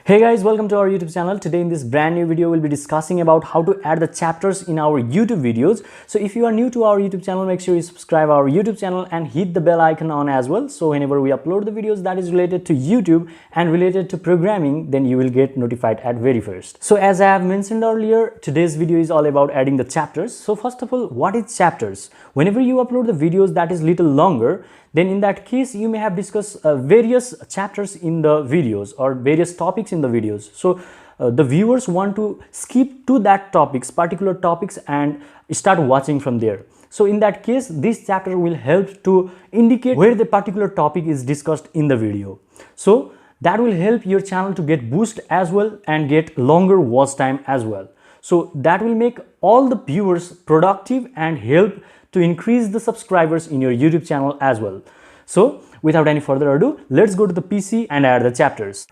Hey guys, welcome to our YouTube channel. Today in this brand new video we'll be discussing about how to add the chapters in our YouTube videos. So if you are new to our YouTube channel, make sure you subscribe our YouTube channel and hit the bell icon on as well. So whenever we upload the videos that is related to YouTube and related to programming, then you will get notified at very first. So as I have mentioned earlier, today's video is all about adding the chapters. So first of all, what is chapters? Whenever you upload the videos that is little longer, then in that case you may have discussed various chapters in the videos or various topics in the videos. So the viewers want to skip to that particular topics and start watching from there. So in that case, this chapter will help to indicate where the particular topic is discussed in the video. So that will help your channel to get boost as well and get longer watch time as well. So that will make all the viewers productive and help to increase the subscribers in your YouTube channel as well. So without any further ado, let's go to the PC and add the chapters.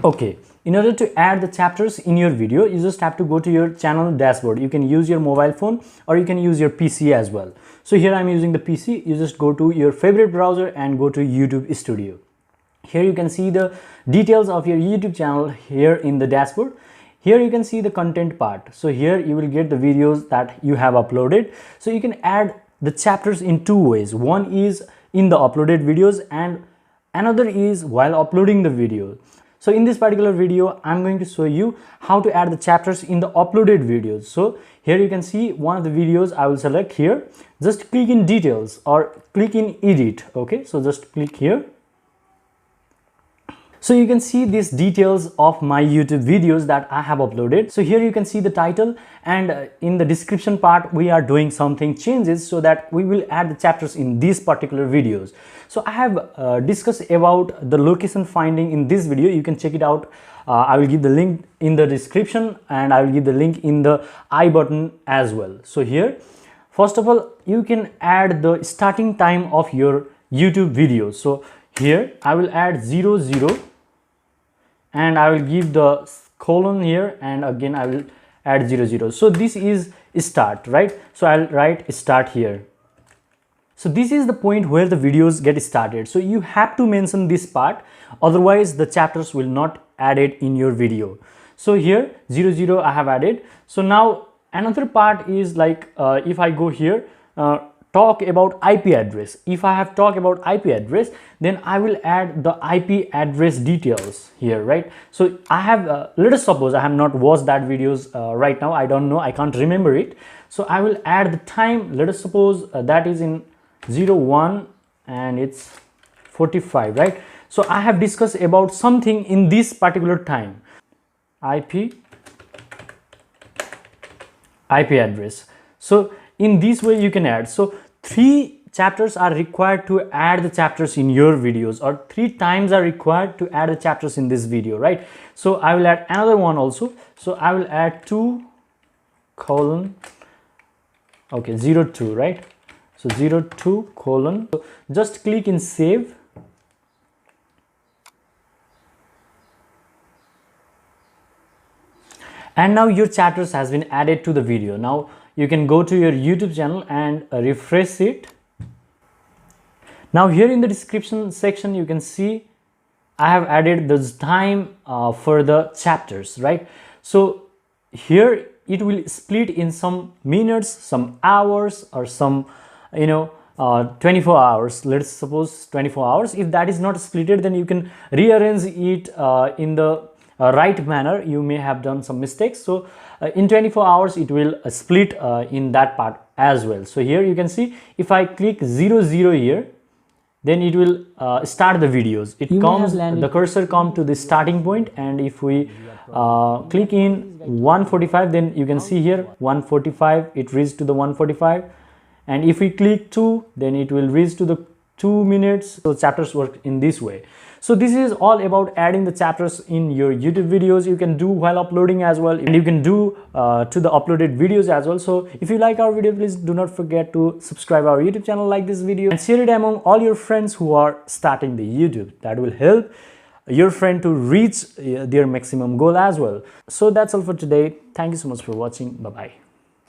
Okay, in order to add the chapters in your video, you just have to go to your channel dashboard. You can use your mobile phone or you can use your PC as well. So here I'm using the PC. You just go to your favorite browser and go to YouTube Studio. Here you can see the details of your YouTube channel here in the dashboard. Here you can see the content part. So here you will get the videos that you have uploaded. So you can add the chapters in two ways. One is in the uploaded videos and another is while uploading the video. So in this particular video, I'm going to show you how to add the chapters in the uploaded videos. So here you can see one of the videos. I will select here. Just click in details or click in edit. Okay, so just click here. So you can see these details of my YouTube videos that I have uploaded. So here you can see the title, and in the description part we are doing something changes so that we will add the chapters in these particular videos. So I have discussed about the location finding in this video. You can check it out. I will give the link in the description and I will give the link in the I button as well. So here, first of all, you can add the starting time of your YouTube videos. So here I will add 00 and I will give the colon here, and again I will add 00. So this is start, right? So I'll write start here. So this is the point where the videos get started. So you have to mention this part, otherwise the chapters will not add it in your video. So here 00 I have added. So now another part is like if I go here, talk about IP address. If I have talked about IP address, then I will add the IP address details here, right? So I have, let us suppose I have not watched that videos right now. I don't know, I can't remember it. So I will add the time. Let us suppose that is in 01 and it's 45, right? So I have discussed about something in this particular time. IP address. So in this way you can add. So 3 chapters are required to add the chapters in your videos, or 3 times are required to add the chapters in this video, right? So I will add another one also. So I will add 2 colon, okay, 02, right? So 02 colon. So just click in save. And now your chapters has been added to the video. Now you can go to your YouTube channel and refresh it. Now here in the description section you can see I have added this time for the chapters, right? So here it will split in some minutes, some hours, or some 24 hours. Let's suppose 24 hours. If that is not splitted, then you can rearrange it in the right manner. You may have done some mistakes. So in 24 hours it will split in that part as well. So here you can see if I click 00 here, then it will start the videos. It comes, the cursor comes to the starting point, and if we click in 145, then you can see here 145, it reaches to the 145, and if we click 2, then it will reach to the 2 minutes. So chapters work in this way. So this is all about adding the chapters in your YouTube videos. You can do while uploading as well, and you can do to the uploaded videos as well. So if you like our video, please do not forget to subscribe our YouTube channel, like this video, and share it among all your friends who are starting the YouTube. That will help your friend to reach their maximum goal as well. So that's all for today. Thank you so much for watching. Bye bye.